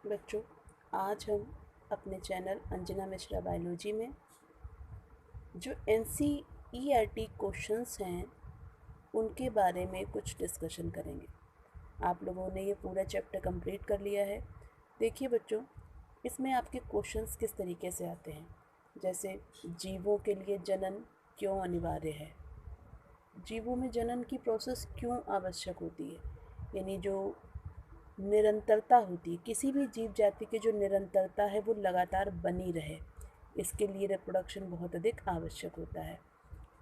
बच्चों, आज हम अपने चैनल अंजना मिश्रा बायोलॉजी में जो NCERT क्वेश्चंस हैं उनके बारे में कुछ डिस्कशन करेंगे। आप लोगों ने ये पूरा चैप्टर कंप्लीट कर लिया है। देखिए बच्चों, इसमें आपके क्वेश्चंस किस तरीके से आते हैं। जैसे जीवों के लिए जनन क्यों अनिवार्य है, जीवों में जनन की प्रोसेस क्यों आवश्यक होती है, यानी जो निरंतरता होती है, किसी भी जीव जाति की जो निरंतरता है वो लगातार बनी रहे, इसके लिए रिप्रोडक्शन बहुत अधिक आवश्यक होता है।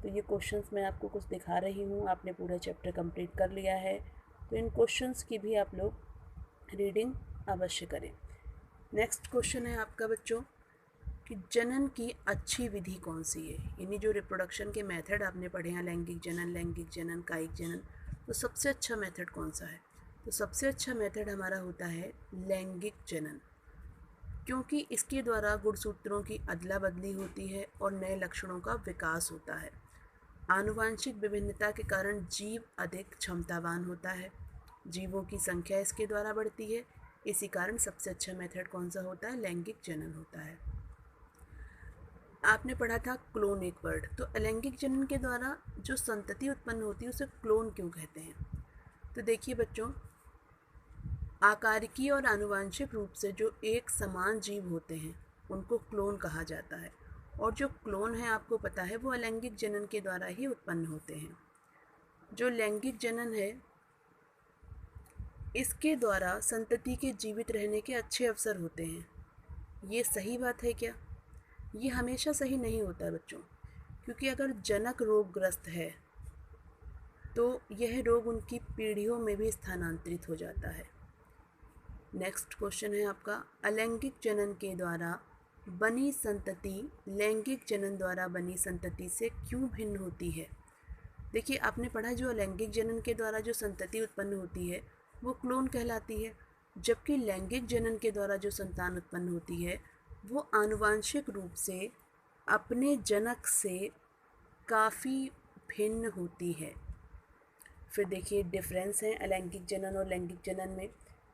तो ये क्वेश्चंस मैं आपको कुछ दिखा रही हूँ। आपने पूरा चैप्टर कंप्लीट कर लिया है, तो इन क्वेश्चंस की भी आप लोग रीडिंग अवश्य करें। नेक्स्ट क्वेश्चन है आपका बच्चों कि जनन की अच्छी विधि कौन सी है, यानी जो रिप्रोडक्शन के मेथड आपने पढ़े हैं, लैंगिक जनन, कायिक जनन, तो सबसे अच्छा मेथड कौन सा है। तो सबसे अच्छा मेथड हमारा होता है लैंगिक जनन, क्योंकि इसके द्वारा गुणसूत्रों की अदला बदली होती है और नए लक्षणों का विकास होता है। आनुवांशिक विभिन्नता के कारण जीव अधिक क्षमतावान होता है, जीवों की संख्या इसके द्वारा बढ़ती है। इसी कारण सबसे अच्छा मेथड कौन सा होता है, लैंगिक जनन होता है। आपने पढ़ा था क्लोन एक वर्ड, तो अलैंगिक जनन के द्वारा जो संतति उत्पन्न होती है उसे क्लोन क्यों कहते हैं। तो देखिए बच्चों, आकारिकी और आनुवांशिक रूप से जो एक समान जीव होते हैं उनको क्लोन कहा जाता है, और जो क्लोन है आपको पता है वो अलैंगिक जनन के द्वारा ही उत्पन्न होते हैं। जो लैंगिक जनन है इसके द्वारा संतति के जीवित रहने के अच्छे अवसर होते हैं। ये सही बात है क्या? ये हमेशा सही नहीं होता है बच्चों, क्योंकि अगर जनक रोगग्रस्त है तो यह रोग उनकी पीढ़ियों में भी स्थानांतरित हो जाता है। नेक्स्ट क्वेश्चन है आपका, अलैंगिक जनन के द्वारा बनी संतति लैंगिक जनन द्वारा बनी संतति से क्यों भिन्न होती है। देखिए, आपने पढ़ा जो अलैंगिक जनन के द्वारा जो संतति उत्पन्न होती है वो क्लोन कहलाती है, जबकि लैंगिक जनन के द्वारा जो संतान उत्पन्न होती है वो आनुवांशिक रूप से अपने जनक से काफ़ी भिन्न होती है। फिर देखिए डिफरेंस है अलैंगिक जनन और लैंगिक जनन में।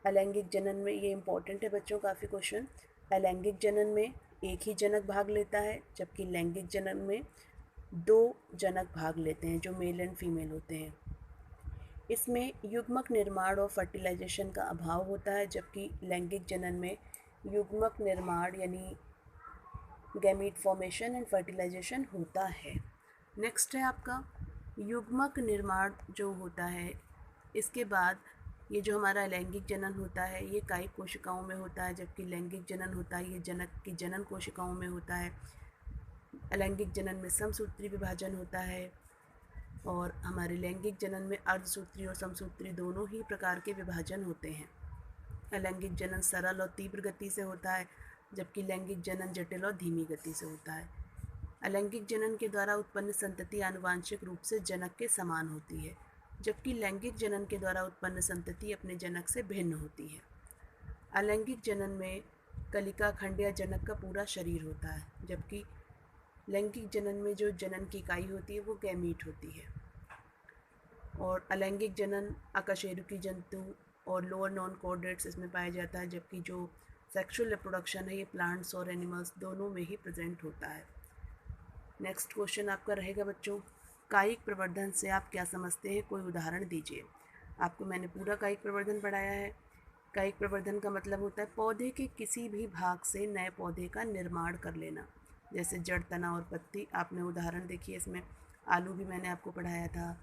अलैंगिक जनन में ये इंपॉर्टेंट है बच्चों, काफ़ी क्वेश्चन। अलैंगिक जनन में एक ही जनक भाग लेता है, जबकि लैंगिक जनन में दो जनक भाग लेते हैं जो मेल एंड फीमेल होते हैं। इसमें युग्मक निर्माण और फर्टिलाइजेशन का अभाव होता है, जबकि लैंगिक जनन में युग्मक निर्माण यानी गैमीट फॉर्मेशन एंड फर्टिलाइजेशन होता है। नेक्स्ट है आपका युग्मक निर्माण जो होता है, इसके बाद ये जो हमारा लैंगिक जनन होता है ये कायिक कोशिकाओं में होता है, जबकि लैंगिक जनन होता है ये जनक की जनन कोशिकाओं में होता है। अलैंगिक जनन में समसूत्री विभाजन होता है और हमारे लैंगिक जनन में अर्धसूत्री और समसूत्री दोनों ही प्रकार के विभाजन होते हैं। अलैंगिक जनन सरल और तीव्र गति से होता है, जबकि लैंगिक जनन जटिल और धीमी गति से होता है। अलैंगिक जनन के द्वारा उत्पन्न संतति आनुवांशिक रूप से जनक के समान होती है, जबकि लैंगिक जनन के द्वारा उत्पन्न संतति अपने जनक से भिन्न होती है। अलैंगिक जनन में कलिका खंड या जनक का पूरा शरीर होता है, जबकि लैंगिक जनन में जो जनन की इकाई होती है वो गैमीट होती है। और अलैंगिक जनन अकशेरुकी जंतु और लोअर नॉन कोऑर्डिनेट्स इसमें पाया जाता है, जबकि जो सेक्सुअल रिप्रोडक्शन है ये प्लांट्स और एनिमल्स दोनों में ही प्रेजेंट होता है। नेक्स्ट क्वेश्चन आपका रहेगा बच्चों, कायिक प्रवर्धन से आप क्या समझते हैं, कोई उदाहरण दीजिए। आपको मैंने पूरा कायिक प्रवर्धन पढ़ाया है। कायिक प्रवर्धन का मतलब होता है पौधे के किसी भी भाग से नए पौधे का निर्माण कर लेना, जैसे जड़, तना और पत्ती। आपने उदाहरण देखी है इसमें, आलू भी मैंने आपको पढ़ाया था,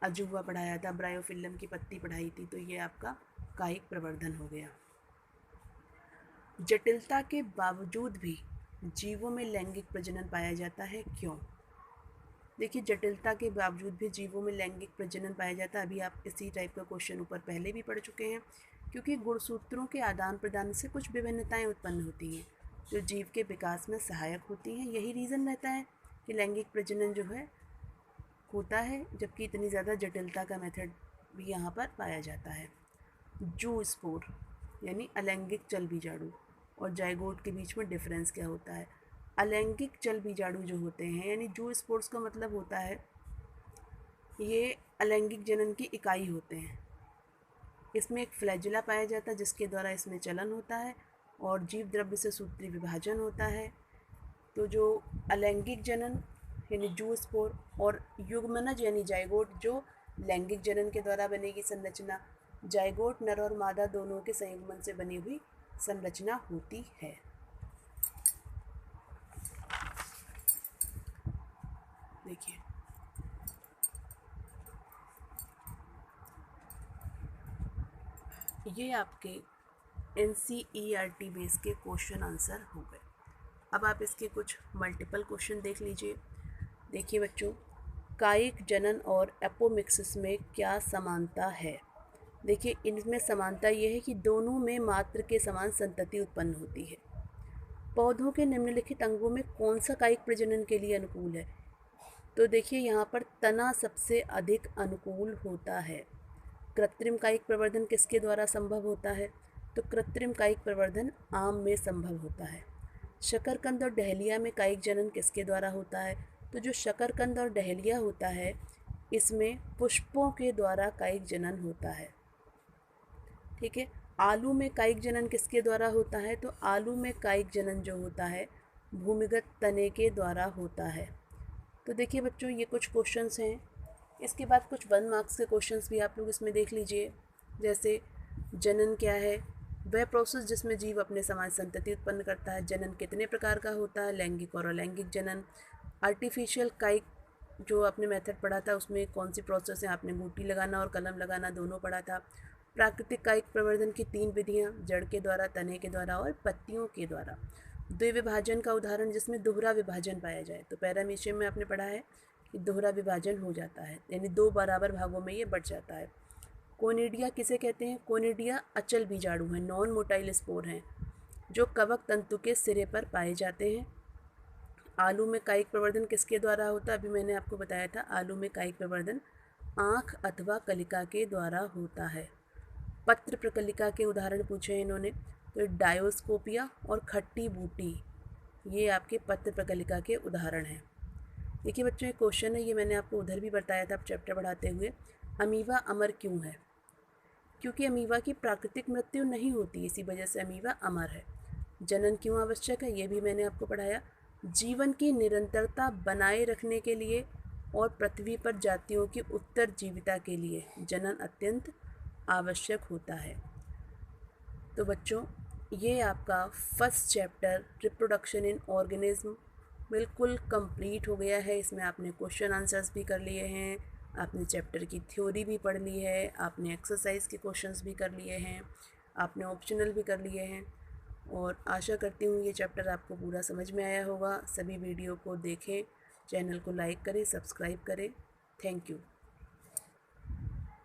अजूबा पढ़ाया था, ब्रायोफिल्लम की पत्ती पढ़ाई थी, तो ये आपका कायिक प्रवर्धन हो गया। जटिलता के बावजूद भी जीवों में लैंगिक प्रजनन पाया जाता है, क्यों। देखिए, जटिलता के बावजूद भी जीवों में लैंगिक प्रजनन पाया जाता है। अभी आप इसी टाइप का क्वेश्चन ऊपर पहले भी पढ़ चुके हैं, क्योंकि गुणसूत्रों के आदान प्रदान से कुछ विभिन्नताएं उत्पन्न होती हैं जो जीव के विकास में सहायक होती हैं। यही रीज़न रहता है कि लैंगिक प्रजनन जो है होता है, जबकि इतनी ज़्यादा जटिलता का मेथड भी यहाँ पर पाया जाता है। जू स्पोर यानी अलैंगिक चल बीजाणु और जाइगोट के बीच में डिफरेंस क्या होता है। अलैंगिक चल बीजाणु जो होते हैं यानी जू स्पोर्स का मतलब होता है ये अलैंगिक जनन की इकाई होते हैं, इसमें एक फ्लैजिला पाया जाता है जिसके द्वारा इसमें चलन होता है और जीव द्रव्य से सूत्री विभाजन होता है। तो जो अलैंगिक जनन यानी जूस्पोर और युग्मनज यानी जाइगोट जो लैंगिक जनन के द्वारा बनेगी संरचना, जाइगोट नर और मादा दोनों के संयुग्मन से बनी हुई संरचना होती है। देखिए ये आपके NCERT बेस के क्वेश्चन आंसर हो गए। अब आप इसके कुछ मल्टीपल क्वेश्चन देख लीजिए। देखिए बच्चों, कायिक जनन और एपोमिक्सिस में क्या समानता है? देखिए इनमें समानता ये है कि दोनों में मात्र के समान संतति उत्पन्न होती है। पौधों के निम्नलिखित अंगों में कौन सा कायिक प्रजनन के लिए अनुकूल है? तो देखिए यहाँ पर तना सबसे अधिक अनुकूल होता है। कृत्रिम कायिक प्रवर्धन किसके द्वारा संभव होता है? तो कृत्रिम कायिक प्रवर्धन आम में संभव होता है। शकरकंद और डहेलिया में कायिक जनन किसके द्वारा होता है? तो जो शकरकंद और डहेलिया होता है इसमें पुष्पों के द्वारा कायिक जनन होता है। ठीक है। आलू में कायिक जनन किसके द्वारा होता है? तो आलू में कायिक जनन जो होता है भूमिगत तने के द्वारा होता है। तो देखिए बच्चों ये कुछ क्वेश्चंस हैं। इसके बाद कुछ 1 मार्क्स के क्वेश्चंस भी आप लोग इसमें देख लीजिए। जैसे जनन क्या है? वह प्रोसेस जिसमें जीव अपने समाज संतति उत्पन्न करता है। जनन कितने प्रकार का होता है? लैंगिक और अलैंगिक जनन। आर्टिफिशियल कायिक जो आपने मेथड पढ़ा था उसमें कौन सी प्रोसेस है? आपने बूटी लगाना और कलम लगाना दोनों पढ़ा था। प्राकृतिक कायिक प्रवर्धन की 3 विधियाँ, जड़ के द्वारा, तने के द्वारा और पत्तियों के द्वारा। द्विविभाजन का उदाहरण जिसमें दोहरा विभाजन पाया जाए। तो पैरामीशियम में आपने पढ़ा है कि दोहरा विभाजन हो जाता है यानी 2 बराबर भागों में ये बढ़ जाता है। कोनिडिया किसे कहते हैं? कोनिडिया अचल बीजाणु हैं, नॉन मोटाइल स्पोर हैं जो कवक तंतु के सिरे पर पाए जाते हैं। आलू में कायिक प्रवर्धन किसके द्वारा होता है? अभी मैंने आपको बताया था आलू में कायिक प्रवर्धन आँख अथवा कलिका के द्वारा होता है। पत्र प्रकलिका के उदाहरण पूछे इन्होंने, तो डायोस्कोपिया और खट्टी बूटी ये आपके पत्र प्रकलिका के उदाहरण हैं। देखिए बच्चों एक क्वेश्चन है, ये मैंने आपको उधर भी बताया था चैप्टर पढ़ाते हुए। अमीबा अमर क्यों है? क्योंकि अमीबा की प्राकृतिक मृत्यु नहीं होती, इसी वजह से अमीबा अमर है। जनन क्यों आवश्यक है? ये भी मैंने आपको पढ़ाया। जीवन की निरंतरता बनाए रखने के लिए और पृथ्वी पर जातियों की उत्तरजीविता के लिए जनन अत्यंत आवश्यक होता है। तो बच्चों ये आपका first chapter reproduction in organism बिल्कुल कंप्लीट हो गया है। इसमें आपने क्वेश्चन आंसर्स भी कर लिए हैं, आपने चैप्टर की थ्योरी भी पढ़ ली है, आपने एक्सरसाइज के क्वेश्चंस भी कर लिए हैं, आपने ऑप्शनल भी कर लिए हैं और आशा करती हूँ ये चैप्टर आपको पूरा समझ में आया होगा। सभी वीडियो को देखें, चैनल को लाइक करें, सब्सक्राइब करें। Thank you.